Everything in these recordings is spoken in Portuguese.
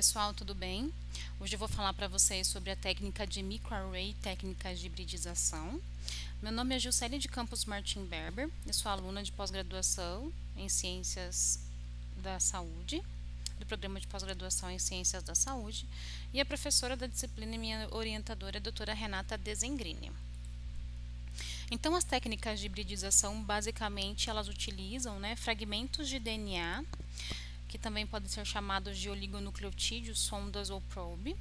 pessoal, tudo bem? Hoje eu vou falar para vocês sobre a técnica de microarray, técnicas de hibridização. Meu nome é Juscelia de Campos Martim Berber, eu sou aluna de pós-graduação em Ciências da Saúde, do programa de pós-graduação em Ciências da Saúde, e a professora da disciplina e minha orientadora é a doutora Renata Desengrini. Então, as técnicas de hibridização, basicamente, elas utilizam fragmentos de DNA, que também podem ser chamados de oligonucleotídeos, sondas ou probe.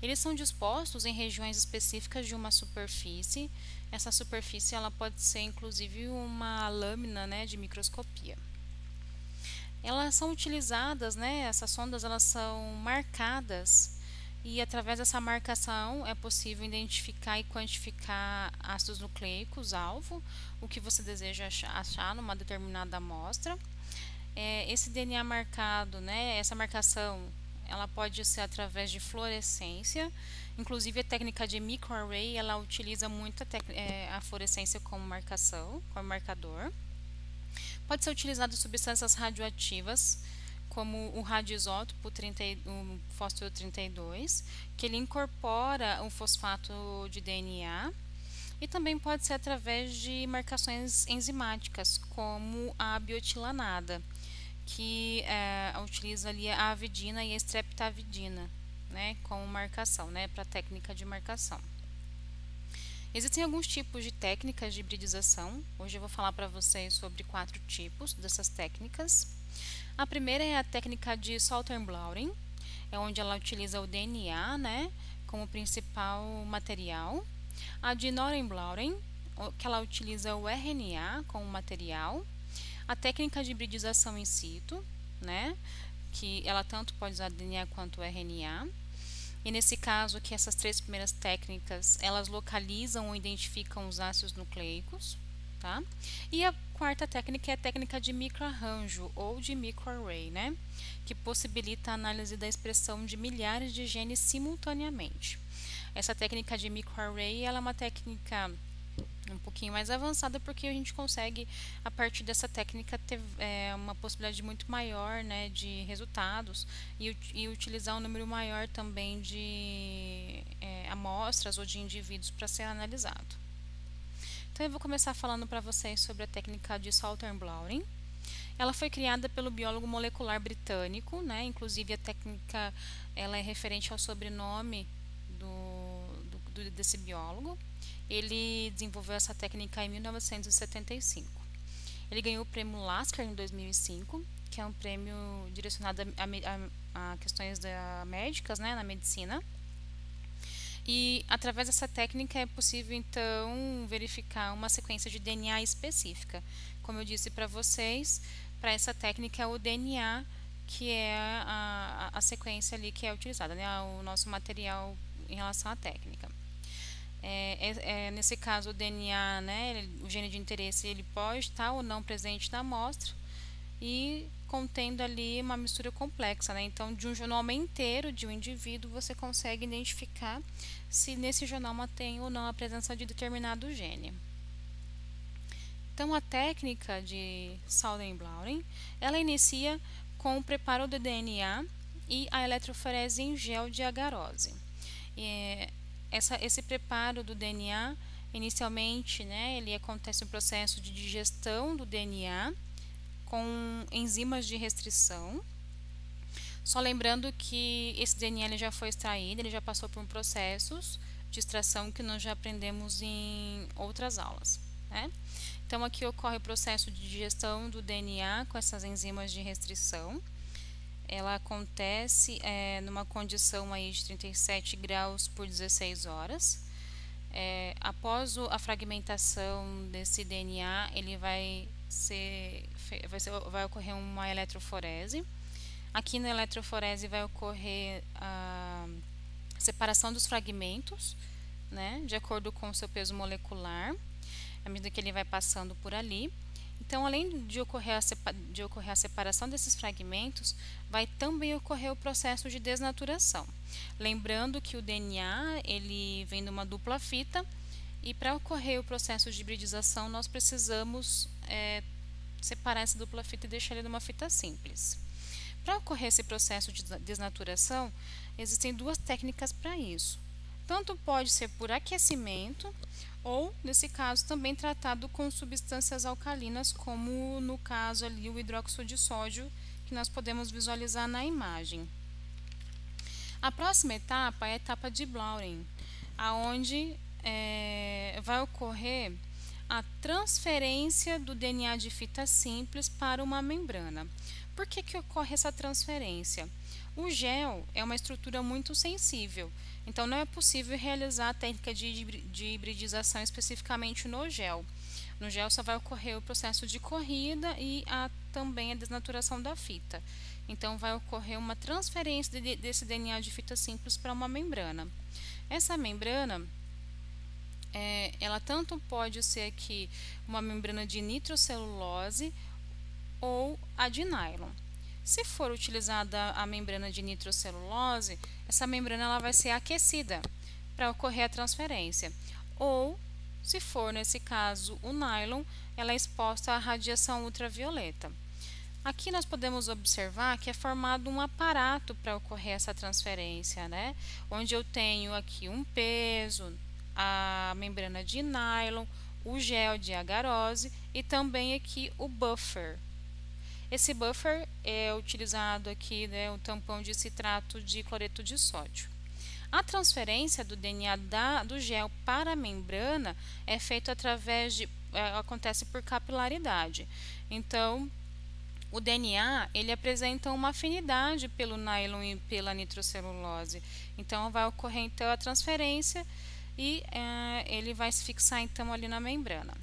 Eles são dispostos em regiões específicas de uma superfície. Essa superfície ela pode ser inclusive uma lâmina de microscopia. Elas são utilizadas, essas sondas elas são marcadas e através dessa marcação é possível identificar e quantificar ácidos nucleicos alvo, o que você deseja achar numa determinada amostra. Esse DNA marcado, essa marcação, ela pode ser através de fluorescência. Inclusive a técnica de microarray, ela utiliza muito a fluorescência como marcação, como marcador. Pode ser utilizado substâncias radioativas, como o radioisótopo o fósforo 32, que ele incorpora um fosfato de DNA. E também pode ser através de marcações enzimáticas, como a biotilanada, que utiliza ali a avidina e a streptavidina, como marcação, para a técnica de marcação. Existem alguns tipos de técnicas de hibridização. Hoje eu vou falar para vocês sobre 4 tipos dessas técnicas. A primeira é a técnica de Salter-Blauring, é onde ela utiliza o DNA, como principal material. A de Noren-Blauring, que ela utiliza o RNA como material. A técnica de hibridização in situ, que ela tanto pode usar DNA quanto RNA. E nesse caso aqui, essas 3 primeiras técnicas, elas localizam ou identificam os ácidos nucleicos, tá? E a quarta técnica é a técnica de microarranjo ou de microarray, que possibilita a análise da expressão de milhares de genes simultaneamente. Essa técnica de microarray, ela é uma técnica um pouquinho mais avançada, porque a gente consegue, a partir dessa técnica, ter uma possibilidade muito maior de resultados e utilizar um número maior também de amostras ou de indivíduos para ser analisado. Então eu vou começar falando para vocês sobre a técnica de Salter-Blauring. Ela foi criada pelo biólogo molecular britânico, inclusive a técnica ela é referente ao sobrenome desse biólogo. Ele desenvolveu essa técnica em 1975. Ele ganhou o prêmio Lasker em 2005, que é um prêmio direcionado a questões médicas, na medicina. E através dessa técnica é possível então verificar uma sequência de DNA específica. Como eu disse para vocês, para essa técnica é o DNA que é a sequência ali que é utilizada, o nosso material em relação à técnica. Nesse caso o DNA, o gene de interesse, ele pode estar ou não presente na amostra e contendo ali uma mistura complexa, então de um genoma inteiro de um indivíduo você consegue identificar se nesse genoma tem ou não a presença de determinado gene. Então a técnica de Salter-Blauring, ela inicia com o preparo do DNA e a eletroforese em gel de agarose. Esse preparo do DNA, inicialmente, ele acontece no processo de digestão do DNA com enzimas de restrição. Só lembrando que esse DNA ele já foi extraído, ele já passou por processos de extração que nós já aprendemos em outras aulas, Então aqui ocorre o processo de digestão do DNA com essas enzimas de restrição. Ela acontece numa condição aí de 37 graus por 16 horas. Após a fragmentação desse DNA, ele vai ocorrer uma eletroforese. Aqui na eletroforese vai ocorrer a separação dos fragmentos, de acordo com o seu peso molecular, à medida que ele vai passando por ali. Então, além de ocorrer a separação desses fragmentos, vai também ocorrer o processo de desnaturação. Lembrando que o DNA ele vem numa dupla fita e para ocorrer o processo de hibridização nós precisamos separar essa dupla fita e deixar ele numa fita simples. Para ocorrer esse processo de desnaturação, existem duas técnicas para isso. Tanto pode ser por aquecimento ou, nesse caso, também tratado com substâncias alcalinas, como no caso ali o hidróxido de sódio, que nós podemos visualizar na imagem. A próxima etapa é a etapa de Blauring, aonde vai ocorrer a transferência do DNA de fita simples para uma membrana. Por que ocorre essa transferência? O gel é uma estrutura muito sensível, então não é possível realizar a técnica de hibridização especificamente no gel. No gel só vai ocorrer o processo de corrida e também a desnaturação da fita. Então vai ocorrer uma transferência desse DNA de fita simples para uma membrana. Essa membrana, ela tanto pode ser aqui uma membrana de nitrocelulose ou a de nylon. Se for utilizada a membrana de nitrocelulose, essa membrana ela vai ser aquecida para ocorrer a transferência. Ou, se for nesse caso o nylon, ela é exposta à radiação ultravioleta. Aqui nós podemos observar que é formado um aparato para ocorrer essa transferência, né? Onde eu tenho aqui um peso, a membrana de nylon, o gel de agarose e também aqui o buffer. Esse buffer é utilizado aqui, né, o tampão de citrato de cloreto de sódio. A transferência do DNA do gel para a membrana é feita acontece por capilaridade. Então, o DNA ele apresenta uma afinidade pelo nylon e pela nitrocelulose. Então, vai ocorrer então a transferência e ele vai se fixar então ali na membrana.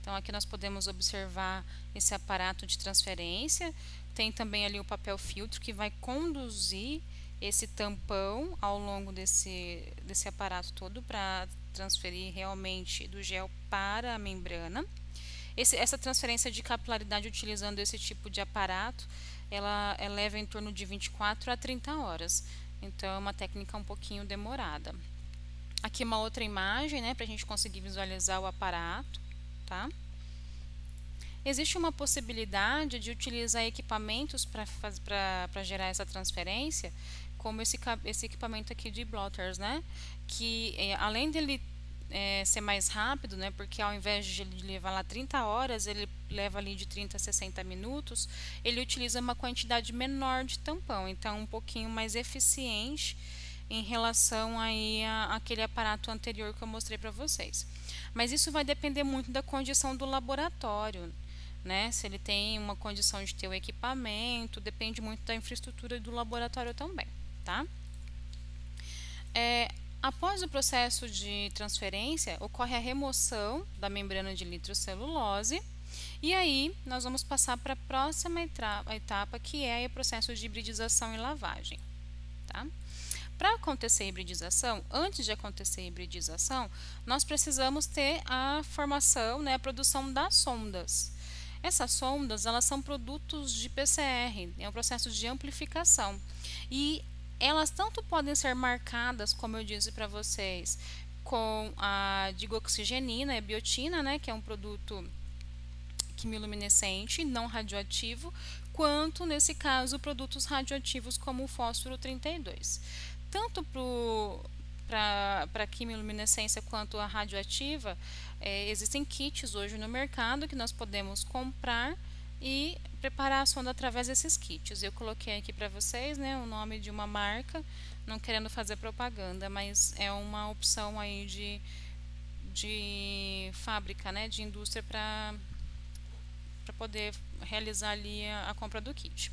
Então, aqui nós podemos observar esse aparato de transferência. Tem também ali o papel filtro que vai conduzir esse tampão ao longo desse aparato todo para transferir realmente do gel para a membrana. Essa transferência de capilaridade utilizando esse tipo de aparato, ela leva em torno de 24 a 30 horas. Então, é uma técnica um pouquinho demorada. Aqui uma outra imagem, né, para a gente conseguir visualizar o aparato. Tá? Existe uma possibilidade de utilizar equipamentos para gerar essa transferência, como esse equipamento aqui de blotters, né? Que além dele ser mais rápido, né? Porque ao invés de ele levar lá 30 horas, ele leva ali de 30 a 60 minutos, ele utiliza uma quantidade menor de tampão, então um pouquinho mais eficiente em relação aí àquele aparato anterior que eu mostrei para vocês. Mas isso vai depender muito da condição do laboratório, né? Se ele tem uma condição de ter o equipamento, depende muito da infraestrutura do laboratório também, tá? Após o processo de transferência, ocorre a remoção da membrana de nitrocelulose e aí nós vamos passar para a próxima etapa, que é o processo de hibridização e lavagem, tá? Para acontecer a hibridização, antes de acontecer a hibridização, nós precisamos ter a formação, né, a produção das sondas. Essas sondas, elas são produtos de PCR, é um processo de amplificação. E elas tanto podem ser marcadas, como eu disse para vocês, com a digoxigenina e biotina, né, que é um produto quimiluminescente, não radioativo, quanto, nesse caso, produtos radioativos como o fósforo 32. Tanto para a quimiluminescência quanto a radioativa, existem kits hoje no mercado que nós podemos comprar e preparar a sonda através desses kits. Eu coloquei aqui para vocês, né, o nome de uma marca, não querendo fazer propaganda, mas é uma opção aí de fábrica, né, de indústria para poder realizar ali a compra do kit.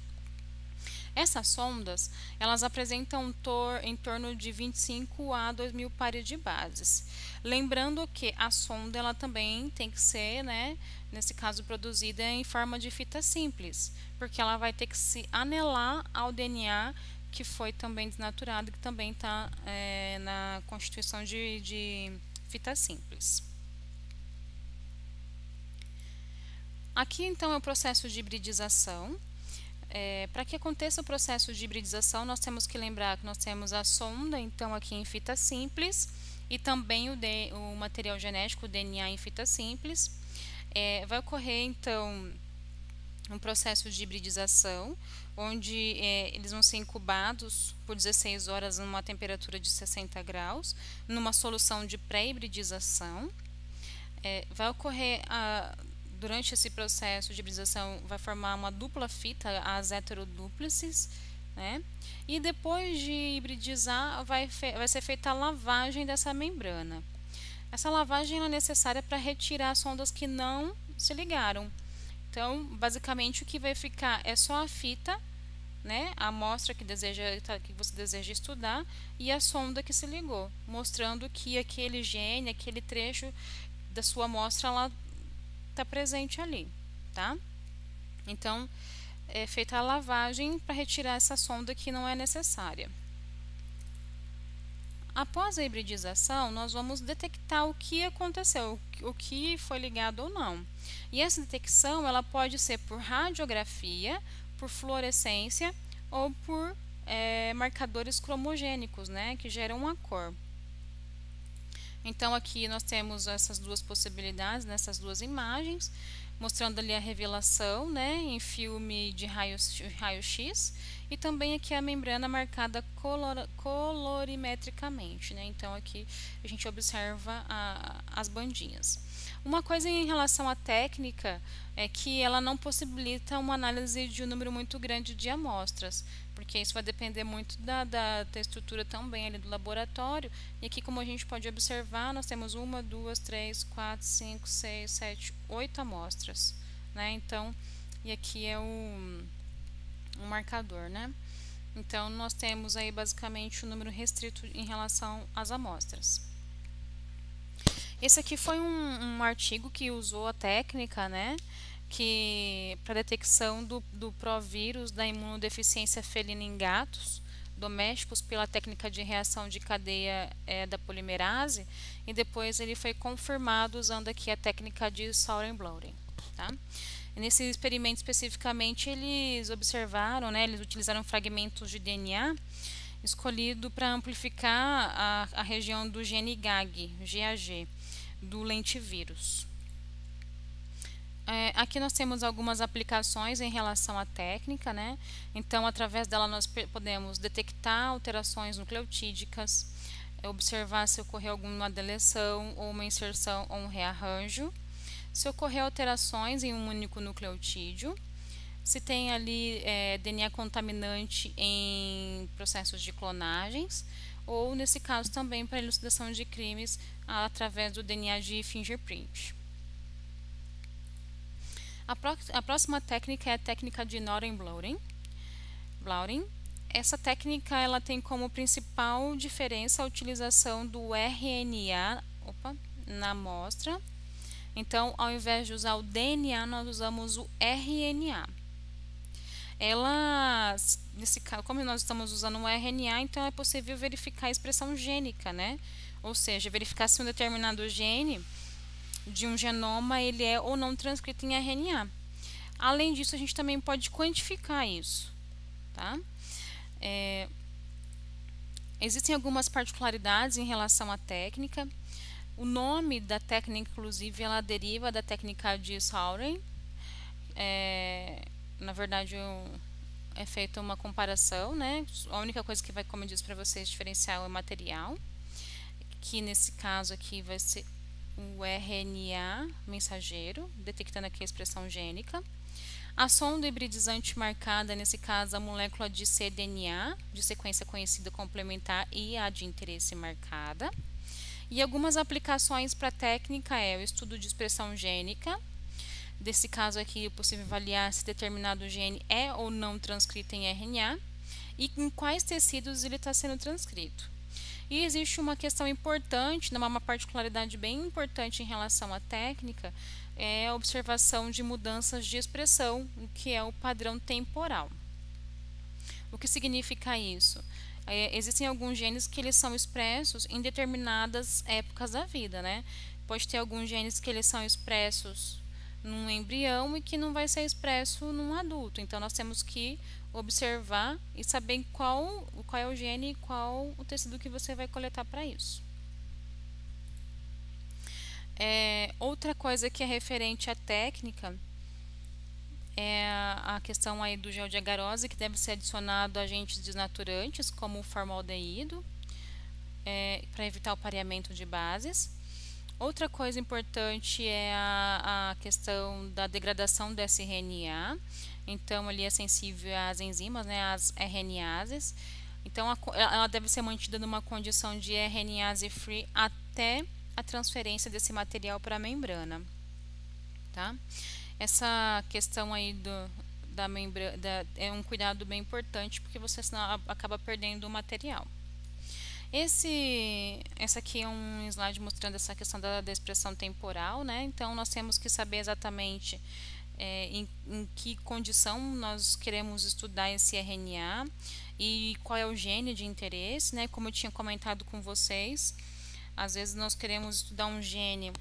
Essas sondas, elas apresentam em torno de 25 a 2.000 pares de bases. Lembrando que a sonda ela também tem que ser, né, nesse caso, produzida em forma de fita simples, porque ela vai ter que se anelar ao DNA que foi também desnaturado, que também está na constituição de fita simples. Aqui, então, é o processo de hibridização. Para que aconteça o processo de hibridização, nós temos que lembrar que nós temos a sonda, então, aqui em fita simples, e também o material genético, o DNA em fita simples. Vai ocorrer, então, um processo de hibridização, onde eles vão ser incubados por 16 horas numa temperatura de 60 graus, numa solução de pré-hibridização. Vai ocorrer durante esse processo de hibridização, vai formar uma dupla fita, as heterodúplices, né? E depois de hibridizar, vai ser feita a lavagem dessa membrana. Essa lavagem é necessária para retirar as sondas que não se ligaram. Então, basicamente, o que vai ficar é só a fita, né, a amostra que você deseja estudar e a sonda que se ligou, mostrando que aquele gene, aquele trecho da sua amostra, ela está presente ali, tá? Então, é feita a lavagem para retirar essa sonda que não é necessária. Após a hibridização, nós vamos detectar o que aconteceu, o que foi ligado ou não. E essa detecção ela pode ser por radiografia, por fluorescência ou por marcadores cromogênicos, né, que geram uma cor. Então aqui nós temos essas duas possibilidades nessas duas imagens, mostrando ali a revelação, né, em filme de raio-x, e também aqui a membrana marcada colorimetricamente, né? Então aqui a gente observa as bandinhas. Uma coisa em relação à técnica é que ela não possibilita uma análise de um número muito grande de amostras, porque isso vai depender muito da estrutura também ali do laboratório. E aqui, como a gente pode observar, nós temos 1, 2, 3, 4, 5, 6, 7, 8 amostras, né? Então, e aqui é um marcador, né? Então, nós temos aí basicamente um número restrito em relação às amostras. Esse aqui foi um artigo que usou a técnica, né, que para detecção do provírus da imunodeficiência felina em gatos domésticos pela técnica de reação de cadeia da polimerase, e depois ele foi confirmado usando aqui a técnica de Sauer-Bleuren, tá? Nesse experimento especificamente eles observaram, né, eles utilizaram fragmentos de DNA escolhido para amplificar a região do gene GAG, do lentivírus. Aqui nós temos algumas aplicações em relação à técnica, né? Então, através dela nós podemos detectar alterações nucleotídicas, observar se ocorreu alguma deleção ou uma inserção ou um rearranjo, se ocorrer alterações em um único nucleotídeo, se tem ali DNA contaminante em processos de clonagens, ou nesse caso também para elucidação de crimes através do DNA de fingerprint. A próxima técnica é a técnica de Noren-Bleuren. Essa técnica ela tem como principal diferença a utilização do RNA na amostra. Então, ao invés de usar o DNA, nós usamos o RNA. Nesse caso, como nós estamos usando um RNA, então é possível verificar a expressão gênica, né? Ou seja, verificar se um determinado gene de um genoma ele é ou não transcrito em RNA. Além disso, a gente também pode quantificar isso, tá? Existem algumas particularidades em relação à técnica. O nome da técnica, inclusive, ela deriva da técnica de Sauer. Na verdade, é feita uma comparação, né? A única coisa que vai, como eu disse para vocês, diferenciar é o material, que nesse caso aqui vai ser o RNA mensageiro, detectando aqui a expressão gênica. A sonda hibridizante marcada, nesse caso, a molécula de cDNA, de sequência conhecida complementar, e a de interesse marcada. E algumas aplicações para a técnica o estudo de expressão gênica. Desse caso aqui, é possível avaliar se determinado gene é ou não transcrito em RNA e em quais tecidos ele está sendo transcrito. E existe uma questão importante, uma particularidade bem importante em relação à técnica, é a observação de mudanças de expressão, o que é o padrão temporal. O que significa isso? Existem alguns genes que eles são expressos em determinadas épocas da vida, né? Pode ter alguns genes que eles são expressos num embrião e que não vai ser expresso num adulto. Então, nós temos que observar e saber qual é o gene e qual o tecido que você vai coletar para isso. Outra coisa que é referente à técnica é a questão aí do gel de agarose, que deve ser adicionado agentes desnaturantes, como o formaldeído, para evitar o pareamento de bases. Outra coisa importante é a questão da degradação do sRNA. Então, ali é sensível às enzimas, né, às RNases. Então, ela deve ser mantida numa condição de RNase free até a transferência desse material para a membrana, tá? Essa questão aí da membrana é um cuidado bem importante, porque você senão acaba perdendo o material. Essa aqui é um slide mostrando essa questão da expressão temporal, né? Então, nós temos que saber exatamente em que condição nós queremos estudar esse RNA e qual é o gene de interesse, né? Como eu tinha comentado com vocês, às vezes nós queremos estudar um gene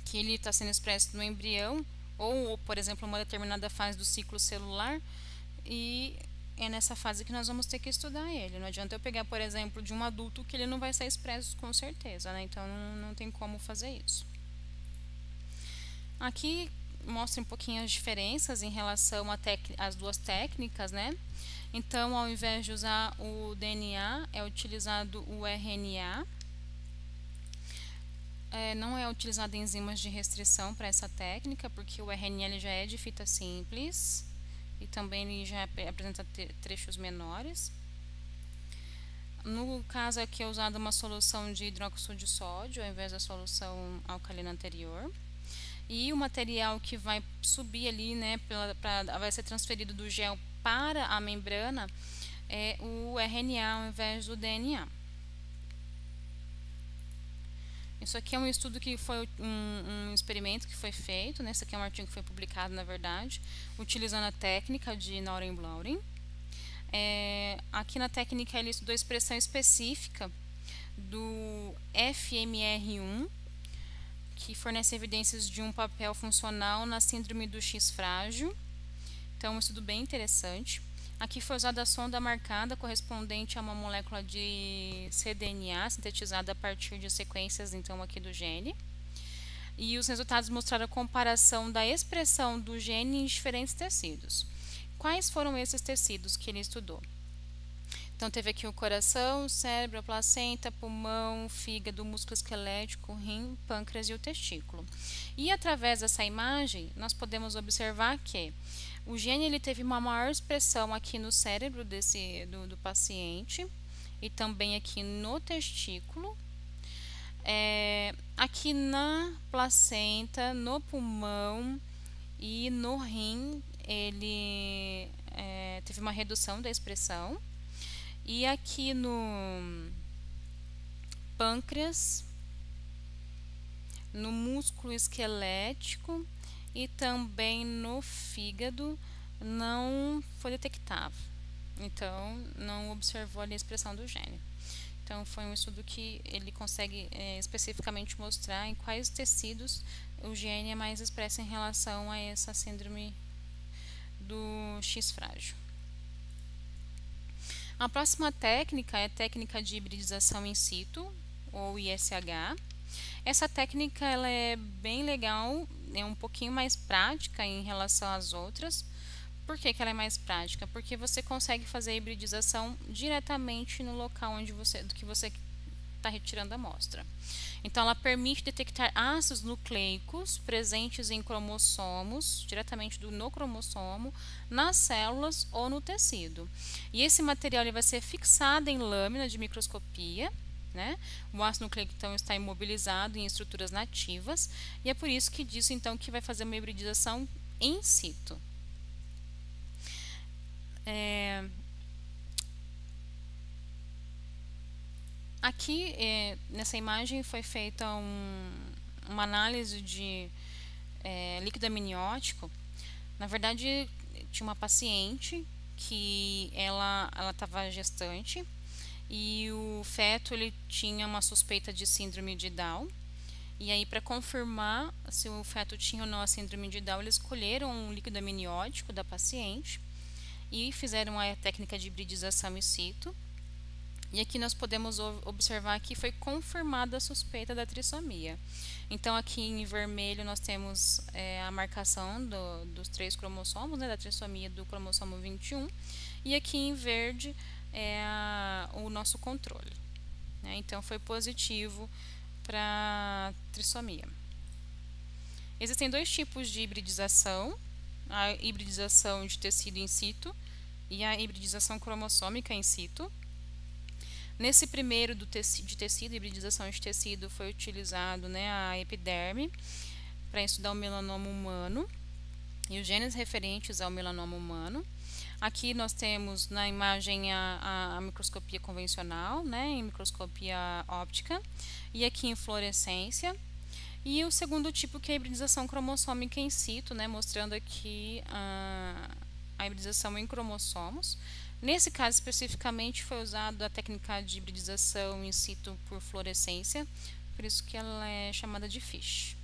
que ele está sendo expresso no embrião ou, por exemplo, uma determinada fase do ciclo celular, e é nessa fase que nós vamos ter que estudar ele. Não adianta eu pegar, por exemplo, de um adulto que ele não vai ser expresso com certeza, né? Então não tem como fazer isso. Aqui mostra um pouquinho as diferenças em relação às duas técnicas, né? Então, ao invés de usar o DNA, é utilizado o RNA. Não é utilizado enzimas de restrição para essa técnica, porque o RNA ele já é de fita simples e também ele já apresenta trechos menores. No caso aqui é usada uma solução de hidróxido de sódio ao invés da solução alcalina anterior. E o material que vai subir ali, né, vai ser transferido do gel para a membrana é o RNA ao invés do DNA. Isso aqui é um estudo que foi um experimento que foi feito, né? Esse aqui é um artigo que foi publicado, na verdade, utilizando a técnica de Nauren-Blauring. Aqui na técnica ele estudou a expressão específica do FMR1, que fornece evidências de um papel funcional na síndrome do X frágil. Então, um estudo bem interessante. Aqui foi usada a sonda marcada correspondente a uma molécula de cDNA sintetizada a partir de sequências, então, aqui do gene. E os resultados mostraram a comparação da expressão do gene em diferentes tecidos. Quais foram esses tecidos que ele estudou? Então, teve aqui o coração, o cérebro, a placenta, pulmão, fígado, músculo esquelético, rim, pâncreas e o testículo. E através dessa imagem, nós podemos observar que o gene ele teve uma maior expressão aqui no cérebro do paciente e também aqui no testículo. Aqui na placenta, no pulmão e no rim, ele teve uma redução da expressão. E aqui no pâncreas, no músculo esquelético e também no fígado não foi detectável. Então, não observou ali a expressão do gene. Então, foi um estudo que ele consegue especificamente mostrar em quais tecidos o gene é mais expresso em relação a essa síndrome do X frágil. A próxima técnica é a técnica de hibridização in situ, ou ISH. Essa técnica ela é bem legal, é um pouquinho mais prática em relação às outras. Por que ela é mais prática? Porque você consegue fazer a hibridização diretamente no local do que você está retirando a amostra. Então, ela permite detectar ácidos nucleicos presentes em cromossomos, diretamente no cromossomo, nas células ou no tecido. E esse material ele vai ser fixado em lâmina de microscopia, né? O ácido nucleico então está imobilizado em estruturas nativas, e é por isso que diz então que vai fazer uma hibridização in situ. Aqui, nessa imagem, foi feita uma análise de líquido amniótico. Na verdade, tinha uma paciente que ela estava gestante e o feto ele tinha uma suspeita de síndrome de Down. E aí, para confirmar se o feto tinha ou não a síndrome de Down, eles escolheram um líquido amniótico da paciente e fizeram a técnica de hibridização in situ. E aqui nós podemos observar que foi confirmada a suspeita da trissomia. Então aqui em vermelho nós temos a marcação dos 3 cromossomos, né, da trissomia do cromossomo 21, e aqui em verde é o nosso controle, né? Então foi positivo para trissomia. Existem 2 tipos de hibridização, a hibridização de tecido in situ e a hibridização cromossômica in situ. Nesse primeiro de tecido, hibridização de tecido, foi utilizado, né, a epiderme para estudar o melanoma humano e os genes referentes ao melanoma humano. Aqui nós temos na imagem a microscopia convencional, né, em microscopia óptica, e aqui em fluorescência. E o segundo tipo, que é a hibridização cromossômica in situ, né, mostrando aqui a hibridização em cromossomos. Nesse caso especificamente foi usada a técnica de hibridização in situ por fluorescência, por isso que ela é chamada de FISH.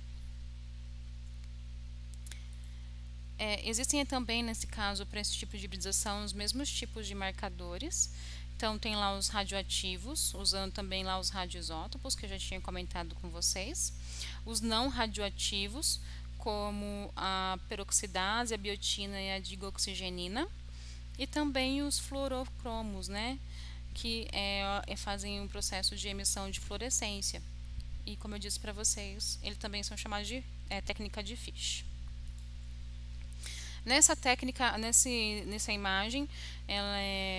Existem também, nesse caso, para esse tipo de hibridização, os mesmos tipos de marcadores. Então, tem lá os radioativos, usando também lá os radioisótopos, que eu já tinha comentado com vocês. Os não radioativos, como a peroxidase, a biotina e a digoxigenina. E também os fluorocromos, né, que fazem um processo de emissão de fluorescência. E, como eu disse para vocês, eles também são chamados de técnica de FISH. Nessa técnica, nessa imagem, ela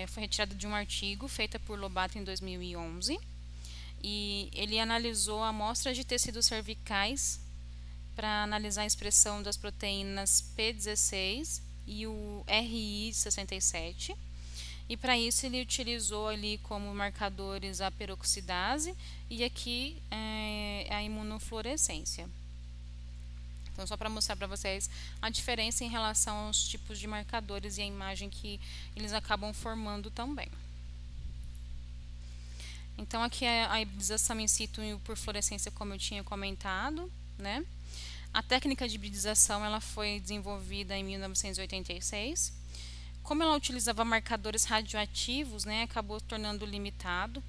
foi retirada de um artigo feito por Lobato em 2011 e ele analisou amostras de tecidos cervicais para analisar a expressão das proteínas P16 e o RI67, e para isso ele utilizou ali como marcadores a peroxidase e aqui a imunofluorescência. Então, só para mostrar para vocês a diferença em relação aos tipos de marcadores e a imagem que eles acabam formando também. Então, aqui é a hibridização in situ por fluorescência, como eu tinha comentado, né? A técnica de hibridização ela foi desenvolvida em 1986. Como ela utilizava marcadores radioativos, né, acabou tornando limitado.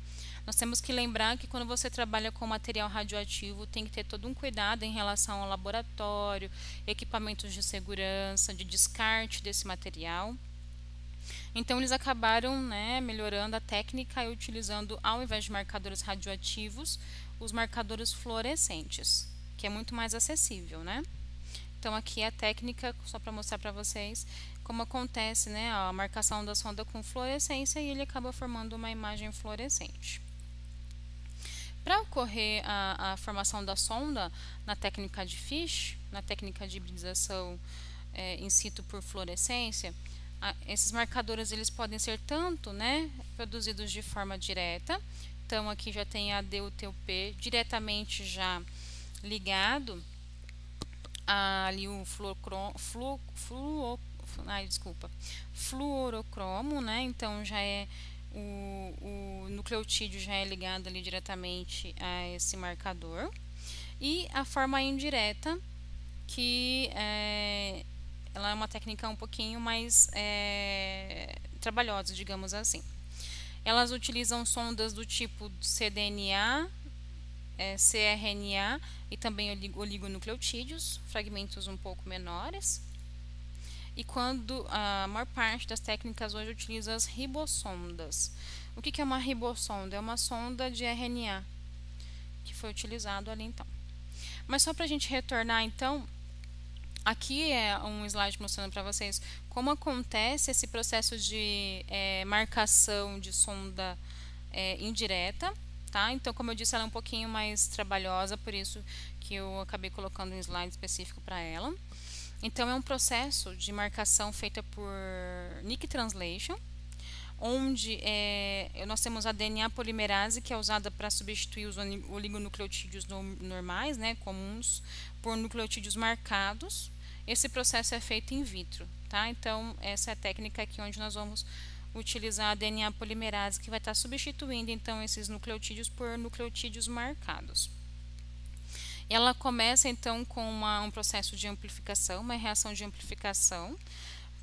Nós temos que lembrar que quando você trabalha com material radioativo, tem que ter todo um cuidado em relação ao laboratório, equipamentos de segurança, de descarte desse material. Então, eles acabaram, né, melhorando a técnica e utilizando, ao invés de marcadores radioativos, os marcadores fluorescentes, que é muito mais acessível, né? Então, aqui é a técnica, só para mostrar para vocês como acontece, né, a marcação da sonda com fluorescência e ele acaba formando uma imagem fluorescente. Para ocorrer a formação da sonda na técnica de FISH, na técnica de hibridização in situ por fluorescência, esses marcadores eles podem ser tanto, né, produzidos de forma direta. Então, aqui já tem a DUTP diretamente já ligado ali o fluorocromo, né? Então já é o nucleotídeo já é ligado ali diretamente a esse marcador. E a forma indireta, que ela é uma técnica um pouquinho mais trabalhosa, digamos assim. Elas utilizam sondas do tipo cDNA, cRNA e também oligonucleotídeos, fragmentos um pouco menores. E quando a maior parte das técnicas hoje utiliza as ribossondas. O que é uma ribossonda? É uma sonda de RNA que foi utilizado ali então. Mas só para a gente retornar então, aqui é um slide mostrando para vocês como acontece esse processo de marcação de sonda indireta. Tá? Então, como eu disse, ela é um pouquinho mais trabalhosa, por isso que eu acabei colocando um slide específico para ela. Então, é um processo de marcação feita por Nick Translation, onde nós temos a DNA polimerase, que é usada para substituir os oligonucleotídeos normais, né, comuns, por nucleotídeos marcados. Esse processo é feito in vitro. Tá? Então, essa é a técnica aqui onde nós vamos utilizar a DNA polimerase, que vai estar substituindo então esses nucleotídeos por nucleotídeos marcados. E ela começa então com um processo de amplificação, uma reação de amplificação,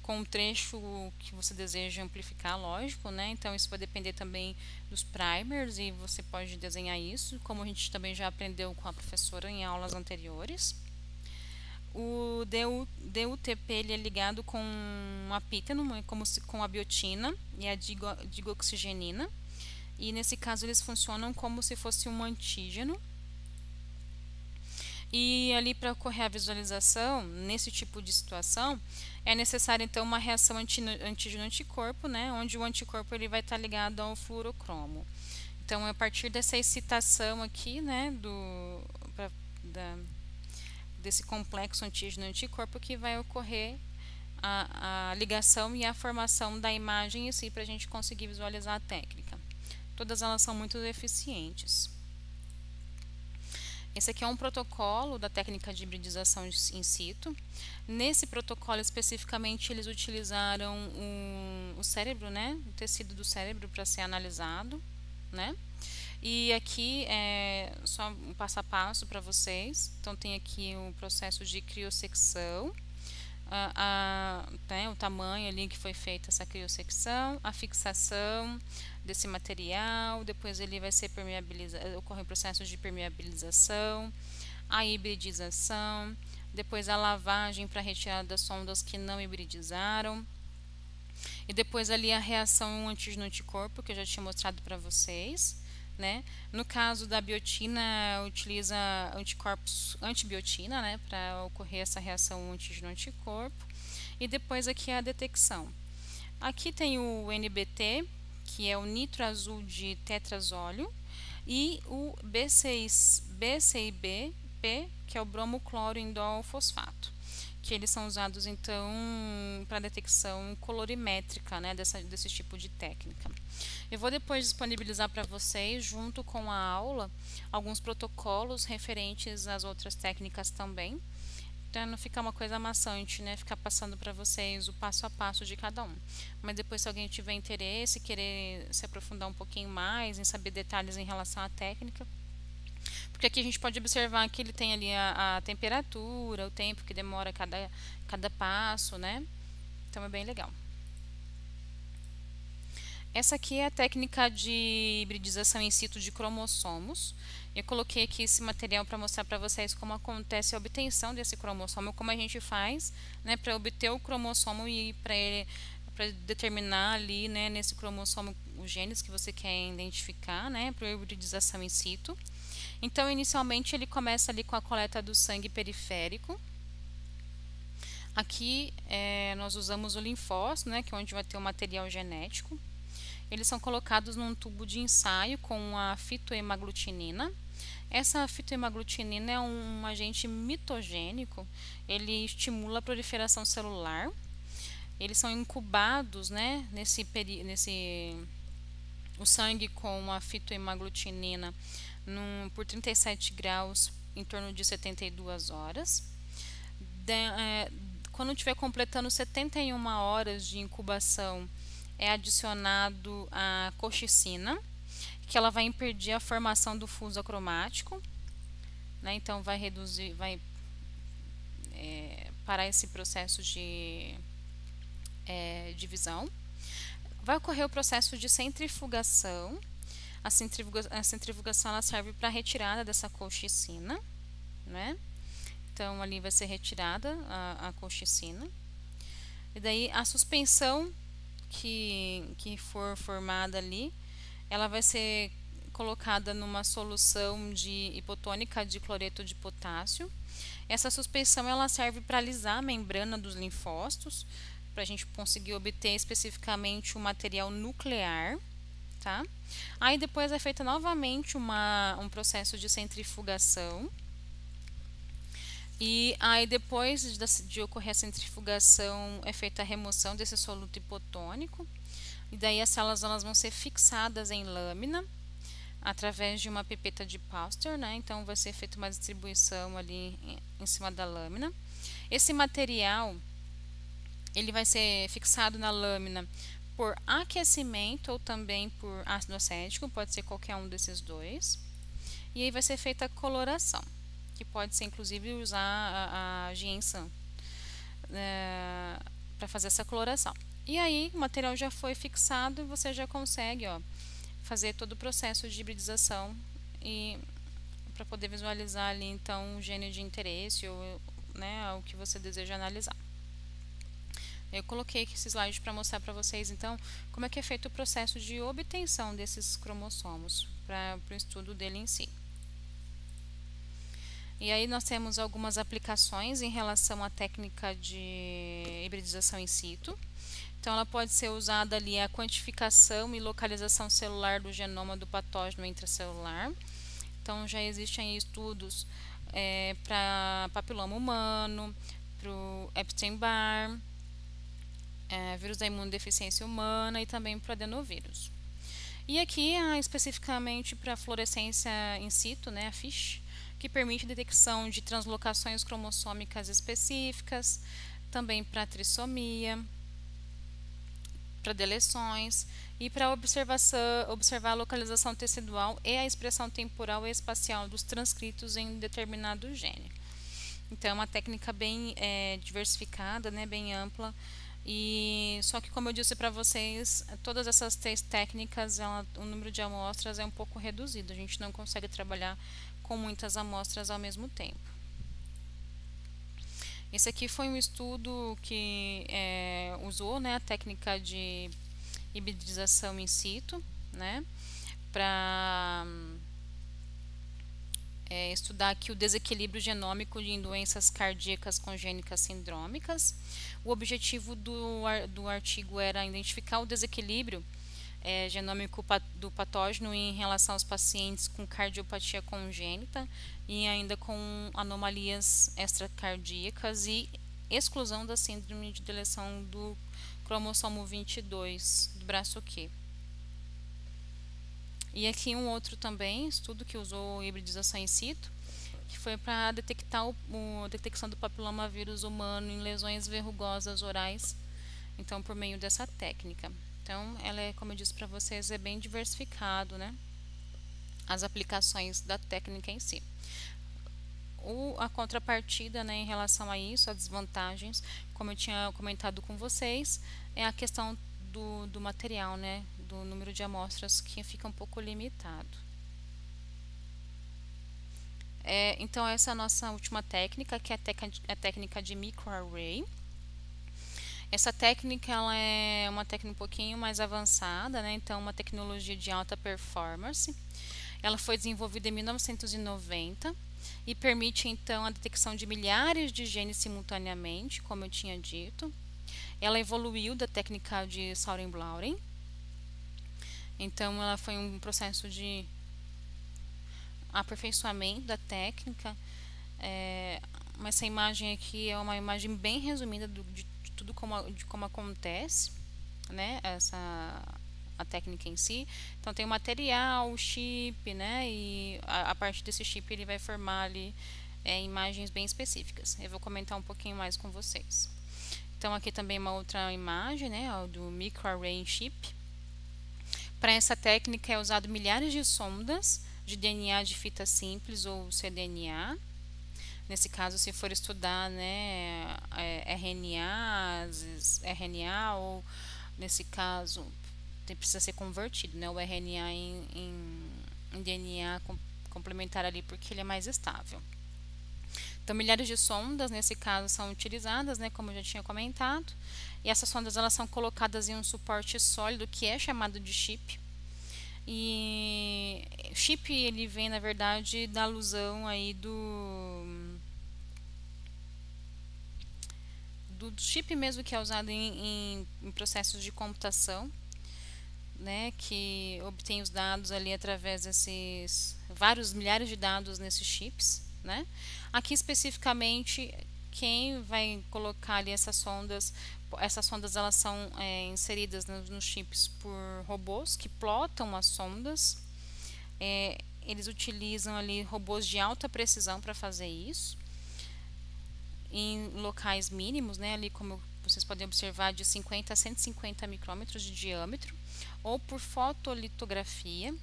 com o trecho que você deseja amplificar, lógico, né? Então isso vai depender também dos primers e você pode desenhar isso, como a gente também já aprendeu com a professora em aulas anteriores. O DUTP ele é ligado com a pítano, como com a biotina e a digoxigenina. E nesse caso eles funcionam como se fosse um antígeno. E ali para ocorrer a visualização, nesse tipo de situação, é necessário então uma reação antígeno-anticorpo, né, onde o anticorpo ele vai estar ligado ao fluorocromo. Então, é a partir dessa excitação aqui, né, desse complexo antígeno-anticorpo que vai ocorrer a ligação e a formação da imagem em si para a gente conseguir visualizar a técnica. Todas elas são muito eficientes. Esse aqui é um protocolo da técnica de hibridização in situ. Nesse protocolo especificamente eles utilizaram o cérebro, né, o tecido do cérebro para ser analisado, né? E aqui é só um passo a passo para vocês. Então tem aqui o processo de criosecção, né, o tamanho ali que foi feita essa criosecção, a fixação desse material, depois ele vai ser permeabilizado, ocorre o processo de permeabilização, a hibridização, depois a lavagem para retirada das sondas que não hibridizaram, e depois ali a reação antígeno-anticorpo que eu já tinha mostrado para vocês, né? No caso da biotina, utiliza anticorpos antibiotina, né, para ocorrer essa reação antígeno-anticorpo. E depois aqui a detecção. Aqui tem o NBT, que é o nitroazul de tetrazóleo, e o BCIB-P, que é o bromocloroindol fosfato, que eles são usados então para detecção colorimétrica, né, desse tipo de técnica. Eu vou depois disponibilizar para vocês, junto com a aula, alguns protocolos referentes às outras técnicas também, para não ficar uma coisa maçante, né, ficar passando para vocês o passo a passo de cada um. Mas depois, se alguém tiver interesse, querer se aprofundar um pouquinho mais, em saber detalhes em relação à técnica, porque aqui a gente pode observar que ele tem ali a temperatura, o tempo que demora cada passo, né? Então é bem legal. Essa aqui é a técnica de hibridização in situ de cromossomos. Eu coloquei aqui esse material para mostrar para vocês como acontece a obtenção desse cromossomo, como a gente faz, né, para obter o cromossomo e para determinar ali, né, nesse cromossomo os genes que você quer identificar, né, para hibridização in situ. Então, inicialmente ele começa ali com a coleta do sangue periférico. Aqui nós usamos o linfócito, né, que é onde vai ter o material genético. Eles são colocados num tubo de ensaio com a fitoemaglutinina. Essa fitoemaglutinina é um agente mitogênico, ele estimula a proliferação celular. Eles são incubados, né, o sangue com a fitoemaglutinina por 37 graus em torno de 72 horas. Quando estiver completando 71 horas de incubação, é adicionado a colchicina, que ela vai impedir a formação do fuso acromático, né? Então vai reduzir, vai parar esse processo de divisão. Vai ocorrer o processo de centrifugação. A centrifugação ela serve para a retirada dessa colchicina, né? Então ali vai ser retirada a colchicina. E daí a suspensão que for formada ali, ela vai ser colocada numa solução de hipotônica de cloreto de potássio. Essa suspensão ela serve para alisar a membrana dos linfócitos, para a gente conseguir obter especificamente o material nuclear, tá? Aí depois é feita novamente um processo de centrifugação. E aí depois de ocorrer a centrifugação é feita a remoção desse soluto hipotônico. E daí as células elas vão ser fixadas em lâmina através de uma pipeta de Pasteur, né? Então vai ser feita uma distribuição ali em cima da lâmina. Esse material ele vai ser fixado na lâmina por aquecimento ou também por ácido acético, pode ser qualquer um desses dois. E aí vai ser feita a coloração, que pode ser inclusive usar a ginseng para fazer essa coloração. E aí o material já foi fixado e você já consegue, ó, fazer todo o processo de hibridização e para poder visualizar ali então o gene de interesse ou, né, o que você deseja analisar. Eu coloquei aqui esse slide para mostrar para vocês então como é que é feito o processo de obtenção desses cromossomos para o estudo dele em si. E aí nós temos algumas aplicações em relação à técnica de hibridização in situ. Então ela pode ser usada ali a quantificação e localização celular do genoma do patógeno intracelular. Então já existem estudos para papiloma humano, para o Epstein-Barr, vírus da imunodeficiência humana e também para o adenovírus. E aqui especificamente para a fluorescência in situ, né, a FISH, que permite a detecção de translocações cromossômicas específicas, também para trissomia, para deleções e para observar a localização tecidual e a expressão temporal e espacial dos transcritos em determinado gene. Então é uma técnica bem diversificada, né, bem ampla. E só que, como eu disse para vocês, todas essas três técnicas, o número de amostras é um pouco reduzido. A gente não consegue trabalhar com muitas amostras ao mesmo tempo. Esse aqui foi um estudo que usou, né, a técnica de hibridização in situ, né, para estudar aqui o desequilíbrio genômico em doenças cardíacas congênitas sindrômicas. O objetivo do artigo era identificar o desequilíbrio genômico do patógeno em relação aos pacientes com cardiopatia congênita e ainda com anomalias extracardíacas e exclusão da síndrome de deleção do cromossomo 22 do braço Q. E aqui um outro também estudo que usou hibridização in situ, que foi para detectar a detecção do papilomavírus humano em lesões verrugosas orais, então por meio dessa técnica. Então ela como eu disse para vocês, é bem diversificado, né, as aplicações da técnica em si. A contrapartida, né, em relação a isso, as desvantagens, como eu tinha comentado com vocês, é a questão do material, né, do número de amostras que fica um pouco limitado. Então essa é a nossa última técnica, que é a técnica de microarray. Essa técnica ela é uma técnica um pouquinho mais avançada, né, então uma tecnologia de alta performance. Ela foi desenvolvida em 1990 e permite então a detecção de milhares de genes simultaneamente, como eu tinha dito. Ela evoluiu da técnica de Sauer-Blauren. Então ela foi um processo de aperfeiçoamento da técnica. Essa imagem aqui é uma imagem bem resumida de tudo como acontece, né, a técnica em si. Então tem o material, o chip, né, e a partir desse chip ele vai formar ali imagens bem específicas. Eu vou comentar um pouquinho mais com vocês. Então aqui também uma outra imagem, né, do microarray chip. Para essa técnica é usado milhares de sondas de DNA de fita simples ou cDNA. Nesse caso, se for estudar, né, RNA ou nesse caso precisa ser convertido, né, o RNA em DNA complementar ali, porque ele é mais estável. Então milhares de sondas nesse caso são utilizadas, né, como eu já tinha comentado, e essas sondas elas são colocadas em um suporte sólido que é chamado de chip. E o chip ele vem na verdade da alusão aí do chip mesmo, que é usado em processos de computação, né, que obtém os dados ali através desses vários milhares de dados nesses chips, né. Aqui especificamente quem vai colocar ali essas sondas elas são inseridas nos chips por robôs que plotam as sondas. Eles utilizam ali robôs de alta precisão para fazer isso, em locais mínimos, né, ali como vocês podem observar, de 50 a 150 micrômetros de diâmetro, ou por fotolitografia.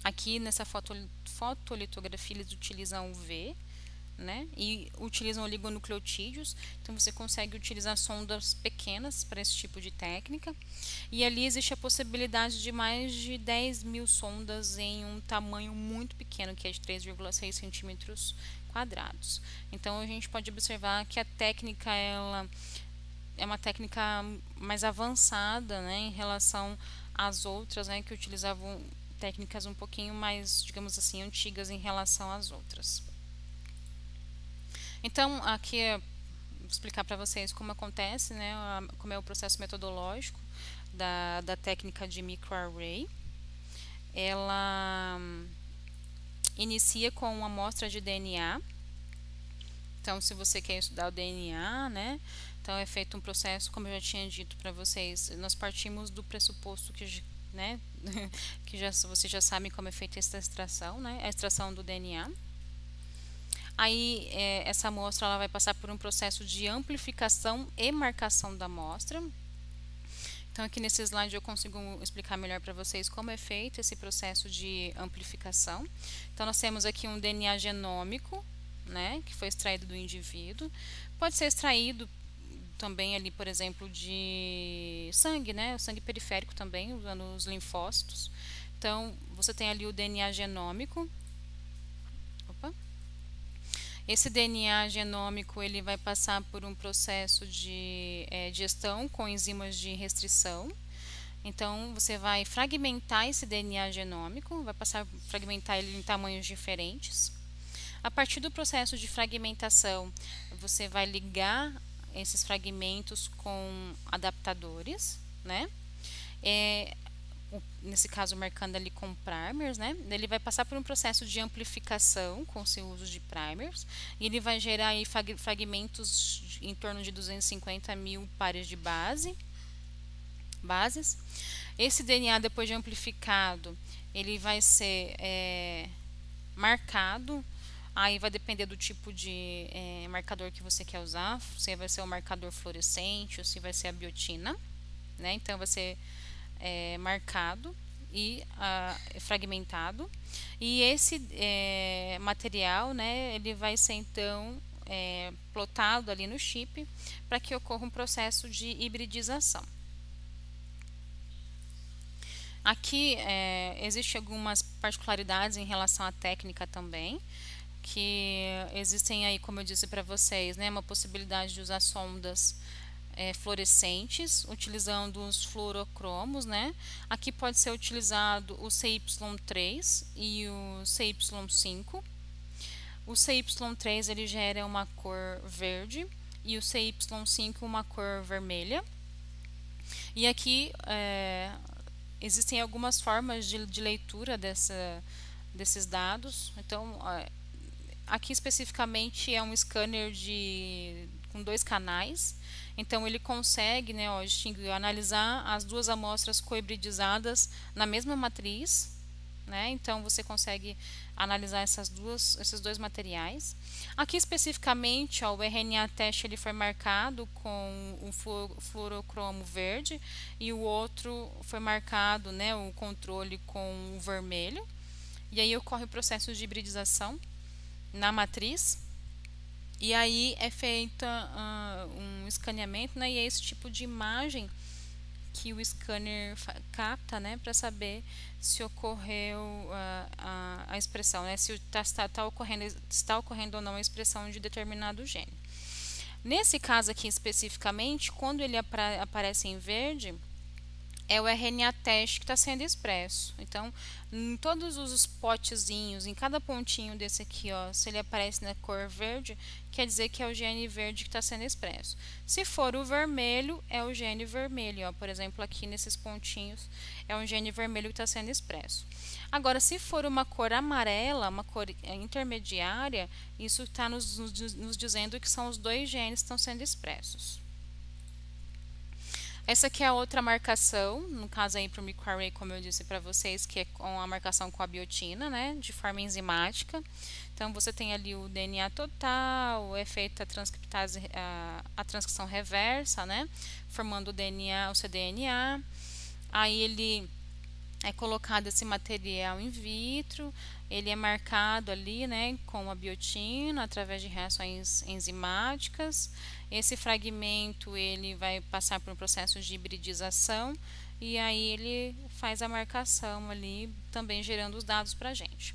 Aqui nessa fotolitografia eles utilizam UV, né? E utilizam oligonucleotídeos, então você consegue utilizar sondas pequenas para esse tipo de técnica. E ali existe a possibilidade de mais de 10.000 sondas em um tamanho muito pequeno, que é de 3,6 centímetros quadrados. Então a gente pode observar que a técnica ela é uma técnica mais avançada, né, em relação às outras, né, que utilizavam técnicas um pouquinho mais, digamos assim, antigas em relação às outras. Então, aqui vou explicar para vocês como acontece, né, como é o processo metodológico da técnica de microarray. Ela inicia com uma amostra de DNA. Então, se você quer estudar o DNA, né, então é feito um processo, como eu já tinha dito para vocês, nós partimos do pressuposto que, né, que vocês já sabem como é feita essa extração, né, a extração do DNA. Aí, essa amostra ela vai passar por um processo de amplificação e marcação da amostra. Então, aqui nesse slide eu consigo explicar melhor para vocês como é feito esse processo de amplificação. Então, nós temos aqui um DNA genômico, né, que foi extraído do indivíduo. Pode ser extraído também ali, por exemplo, de sangue, né, o sangue periférico também, usando os linfócitos. Então, você tem ali o DNA genômico. Opa. Esse DNA genômico ele vai passar por um processo de digestão com enzimas de restrição. Então, você vai fragmentar esse DNA genômico, vai passar a fragmentar ele em tamanhos diferentes. A partir do processo de fragmentação, você vai ligar esses fragmentos com adaptadores, né? Nesse caso marcando ali com primers, né? Ele vai passar por um processo de amplificação com o seu uso de primers e ele vai gerar aí fragmentos em torno de 250.000 pares de bases. Esse DNA, depois de amplificado, ele vai ser marcado. Aí vai depender do tipo de marcador que você quer usar, se vai ser o marcador fluorescente ou se vai ser a biotina, né? Então vai ser marcado e fragmentado, e esse material, né, ele vai ser então plotado ali no chip para que ocorra um processo de hibridização. Aqui existem algumas particularidades em relação à técnica também, que existem aí, como eu disse para vocês, né, uma possibilidade de usar sondas fluorescentes, utilizando os fluorocromos, né? Aqui pode ser utilizado o CY3 e o CY5. O CY3 ele gera uma cor verde e o CY5 uma cor vermelha. E aqui existem algumas formas de leitura desses dados. Então, aqui especificamente é um scanner com 2 canais. Então, ele consegue, né, analisar as duas amostras cohibridizadas na mesma matriz, né? Então, você consegue analisar esses 2 materiais. Aqui, especificamente, o RNA teste ele foi marcado com o fluorocromo verde e o outro foi marcado, né, o controle com o vermelho. E aí ocorre o processo de hibridização na matriz. E aí é feita um escaneamento, né, e é esse tipo de imagem que o scanner capta, né, para saber se ocorreu a expressão, né, se está ocorrendo ou não a expressão de determinado gene. Nesse caso aqui especificamente, quando ele aparece em verde, é o RNA teste que está sendo expresso. Então, em todos os potezinhos, em cada pontinho desse aqui, ó, se ele aparece na cor verde, quer dizer que é o gene verde que está sendo expresso. Se for o vermelho, é o gene vermelho. Ó, por exemplo, aqui nesses pontinhos, é um gene vermelho que está sendo expresso. Agora, se for uma cor amarela, uma cor intermediária, isso está nos dizendo que são os 2 genes que estão sendo expressos. Essa aqui é a outra marcação, no caso aí para o microarray, como eu disse para vocês, que é com a marcação com a biotina, né, de forma enzimática. Então, você tem ali o DNA total, é feita a transcrição reversa, né, formando o DNA, o cDNA. Aí ele É colocado esse material in vitro, ele é marcado ali, né, com a biotina através de reações enzimáticas. Esse fragmento ele vai passar por um processo de hibridização e aí ele faz a marcação ali, também gerando os dados para a gente.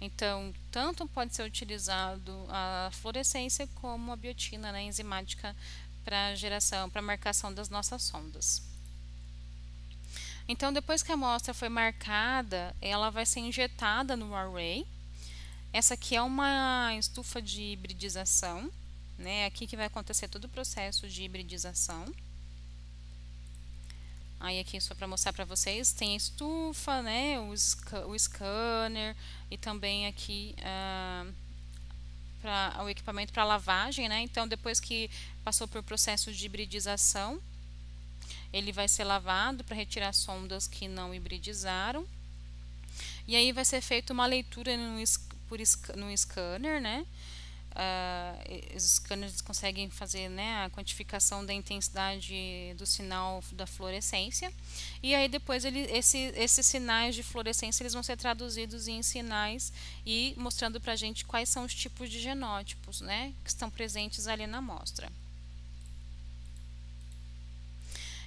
Então, tanto pode ser utilizado a fluorescência como a biotina, né, enzimática para geração, para marcação das nossas sondas. Então, depois que a amostra foi marcada, ela vai ser injetada no array. Essa aqui é uma estufa de hibridização, né? Aqui que vai acontecer todo o processo de hibridização. Aí aqui só para mostrar para vocês, tem a estufa, né? O scanner e também aqui o equipamento para lavagem, né? Então, depois que passou por processo de hibridização, ele vai ser lavado para retirar sondas que não hibridizaram. E aí vai ser feita uma leitura no scanner, né? Os scanners conseguem fazer, né, a quantificação da intensidade do sinal da fluorescência. E aí depois esses sinais de fluorescência eles vão ser traduzidos em sinais e mostrando para a gente quais são os tipos de genótipos, né, que estão presentes ali na amostra.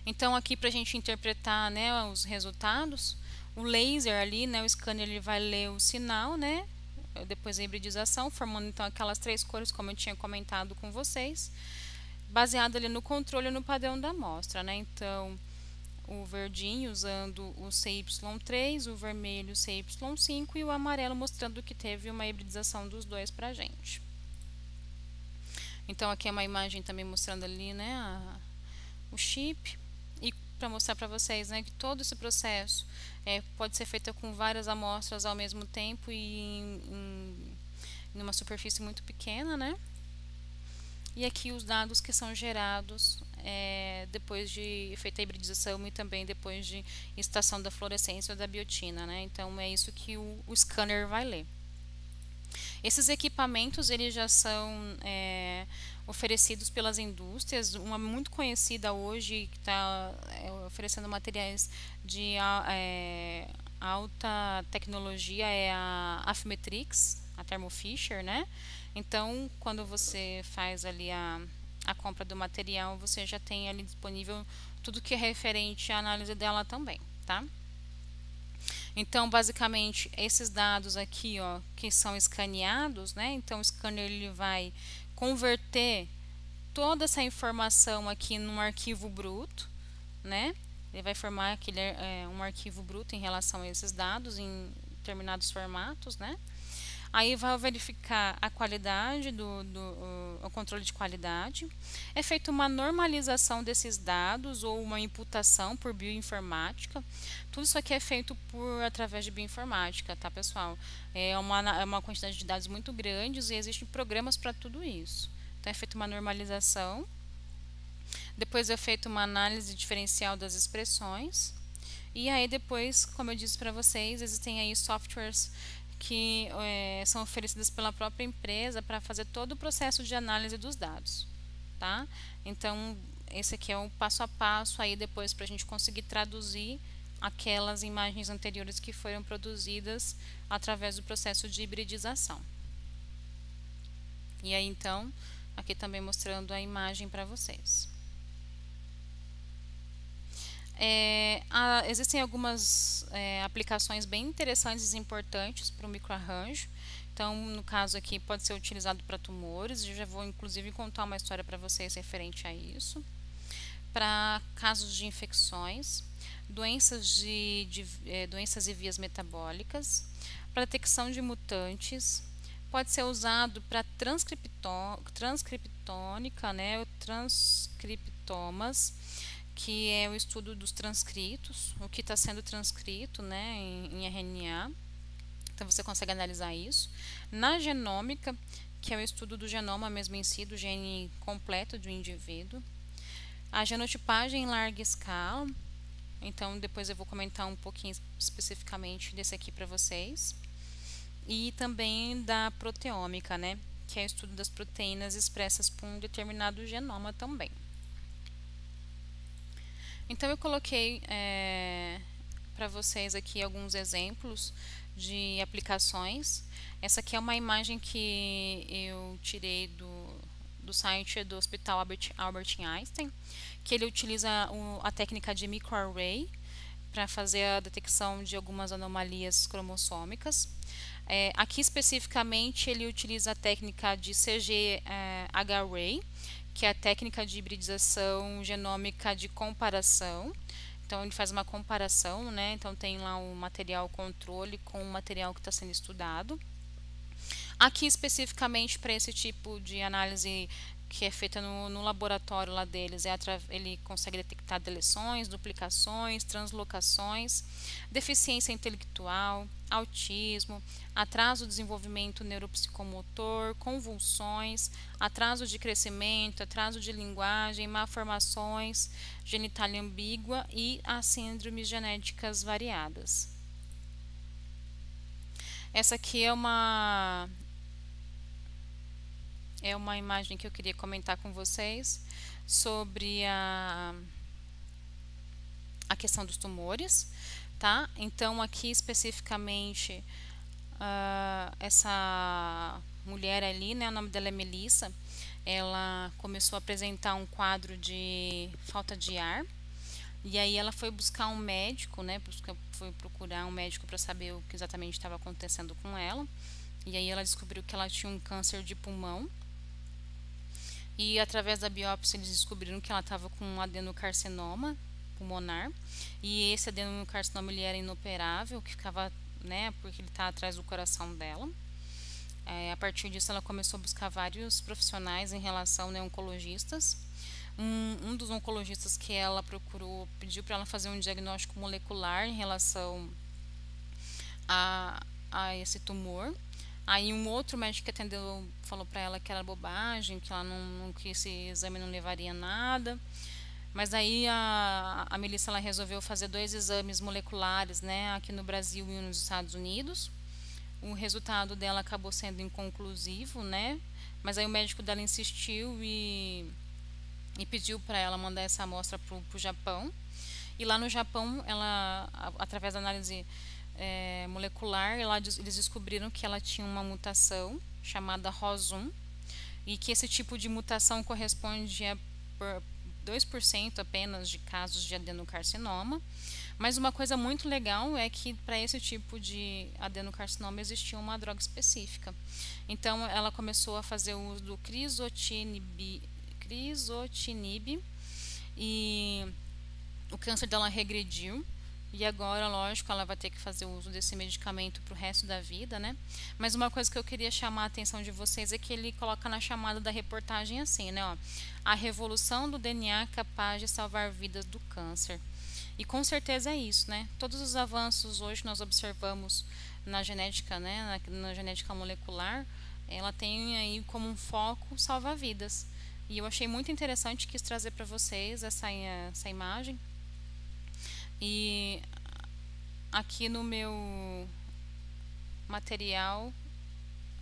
Então, aqui para a gente interpretar, né, os resultados, o laser ali, né, o scanner ele vai ler o sinal, né, depois a hibridização, formando então aquelas três cores, como eu tinha comentado com vocês, baseado ali no controle e no padrão da amostra, né. Então, o verdinho usando o CY3, o vermelho o CY5 e o amarelo mostrando que teve uma hibridização dos dois para a gente. Então, aqui é uma imagem também mostrando ali, né, o chip. E para mostrar para vocês, né, que todo esse processo pode ser feito com várias amostras ao mesmo tempo e em uma superfície muito pequena, né? E aqui os dados que são gerados depois de feita a hibridização e também depois de estação da fluorescência ou da biotina, né? Então é isso que o scanner vai ler. Esses equipamentos eles já são oferecidos pelas indústrias. Uma muito conhecida hoje que está oferecendo materiais de alta tecnologia é a Affymetrix, a Thermo Fisher, né? Então, quando você faz ali a compra do material, você já tem ali disponível tudo que é referente à análise dela também, tá? Então, basicamente, esses dados aqui, ó, que são escaneados, né? Então, o scanner ele vai converter toda essa informação aqui num arquivo bruto, né? Ele vai formar um arquivo bruto em relação a esses dados em determinados formatos, né? Aí vai verificar a qualidade o controle de qualidade. É feita uma normalização desses dados ou uma imputação por bioinformática. Tudo isso aqui é feito através de bioinformática, tá, pessoal? É uma quantidade de dados muito grandes e existem programas para tudo isso. Então é feita uma normalização. Depois é feita uma análise diferencial das expressões. E aí depois, como eu disse para vocês, existem aí softwares que são oferecidas pela própria empresa para fazer todo o processo de análise dos dados, tá? Então, esse aqui é o passo a passo aí depois para a gente conseguir traduzir aquelas imagens anteriores que foram produzidas através do processo de hibridização. E aí, então, aqui também mostrando a imagem para vocês. Existem algumas aplicações bem interessantes e importantes para o microarranjo. Então, no caso aqui, pode ser utilizado para tumores. Eu já vou, inclusive, contar uma história para vocês referente a isso. Para casos de infecções, doenças e vias metabólicas, para detecção de mutantes. Pode ser usado para transcriptônica, né, transcriptomas, que é o estudo dos transcritos, o que está sendo transcrito, né, em RNA. Então, você consegue analisar isso. Na genômica, que é o estudo do genoma mesmo em si, do gene completo do indivíduo. A genotipagem em larga escala. Então, depois eu vou comentar um pouquinho especificamente desse aqui para vocês. E também da proteômica, né, que é o estudo das proteínas expressas por um determinado genoma também. Então, eu coloquei para vocês aqui alguns exemplos de aplicações. Essa aqui é uma imagem que eu tirei do site do Hospital Albert Einstein, que ele utiliza a técnica de microarray para fazer a detecção de algumas anomalias cromossômicas. Aqui especificamente ele utiliza a técnica de CG-H-Array, que é a técnica de hibridização genômica de comparação. Então ele faz uma comparação, né? Então tem lá o material controle com o material que está sendo estudado. Aqui especificamente para esse tipo de análise que é feita no laboratório lá deles, ele consegue detectar deleções, duplicações, translocações, deficiência intelectual, autismo, atraso do desenvolvimento neuropsicomotor, convulsões, atraso de crescimento, atraso de linguagem, malformações, genitália ambígua e as síndromes genéticas variadas. Essa aqui é uma imagem que eu queria comentar com vocês sobre a questão dos tumores, tá? Então aqui especificamente essa mulher ali, né, o nome dela é Melissa, ela começou a apresentar um quadro de falta de ar, e aí ela foi buscar um médico, né, foi procurar um médico para saber o que exatamente estava acontecendo com ela, e aí ela descobriu que ela tinha um câncer de pulmão. E através da biópsia eles descobriram que ela estava com um adenocarcinoma pulmonar. E esse adenocarcinoma ele era inoperável, que ficava, né, porque ele está atrás do coração dela. A partir disso ela começou a buscar vários profissionais em relação, né, oncologistas. Um dos oncologistas que ela procurou pediu para ela fazer um diagnóstico molecular em relação a esse tumor. Aí um outro médico que atendeu falou para ela que era bobagem, que que esse exame não levaria a nada. Mas aí a Melissa ela resolveu fazer 2 exames moleculares, né, aqui no Brasil e nos Estados Unidos. O resultado dela acabou sendo inconclusivo, né? Mas aí o médico dela insistiu e pediu para ela mandar essa amostra para o Japão. E lá no Japão, ela, através da análise molecular, eles descobriram que ela tinha uma mutação chamada ROS1 e que esse tipo de mutação corresponde a 2% apenas de casos de adenocarcinoma. Mas uma coisa muito legal é que para esse tipo de adenocarcinoma existia uma droga específica. Então ela começou a fazer o uso do crizotinib e o câncer dela regrediu. E agora, lógico, ela vai ter que fazer o uso desse medicamento para o resto da vida, né? Mas uma coisa que eu queria chamar a atenção de vocês é que ele coloca na chamada da reportagem assim, né? Ó, a revolução do DNA capaz de salvar vidas do câncer. E com certeza é isso, né? Todos os avanços hoje nós observamos na genética, né? Na genética molecular, ela tem aí como um foco salvar vidas. E eu achei muito interessante, quis trazer para vocês essa imagem. E aqui no meu material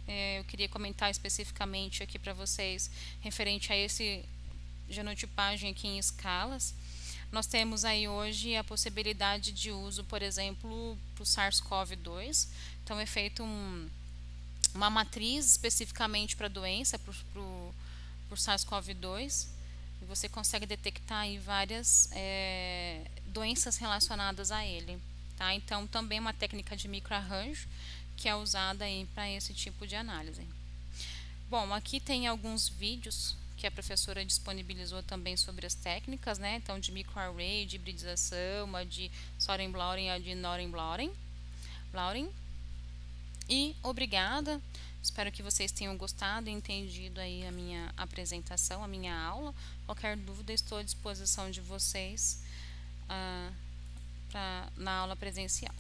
eu queria comentar especificamente aqui para vocês referente a esse genotipagem aqui em escalas. Nós temos aí hoje a possibilidade de uso, por exemplo, para o SARS-CoV-2. Então é feito uma matriz especificamente para a doença, para o SARS-CoV-2. E você consegue detectar aí várias doenças relacionadas a ele, tá? Então também uma técnica de microarranjo que é usada aí para esse tipo de análise. Bom, aqui tem alguns vídeos que a professora disponibilizou também sobre as técnicas, né? Então de microarray, de hibridização, a de Soren-Blauren e a de Noren-Blauren. E obrigada. Espero que vocês tenham gostado e entendido aí a minha apresentação, a minha aula. Qualquer dúvida, estou à disposição de vocês na aula presencial.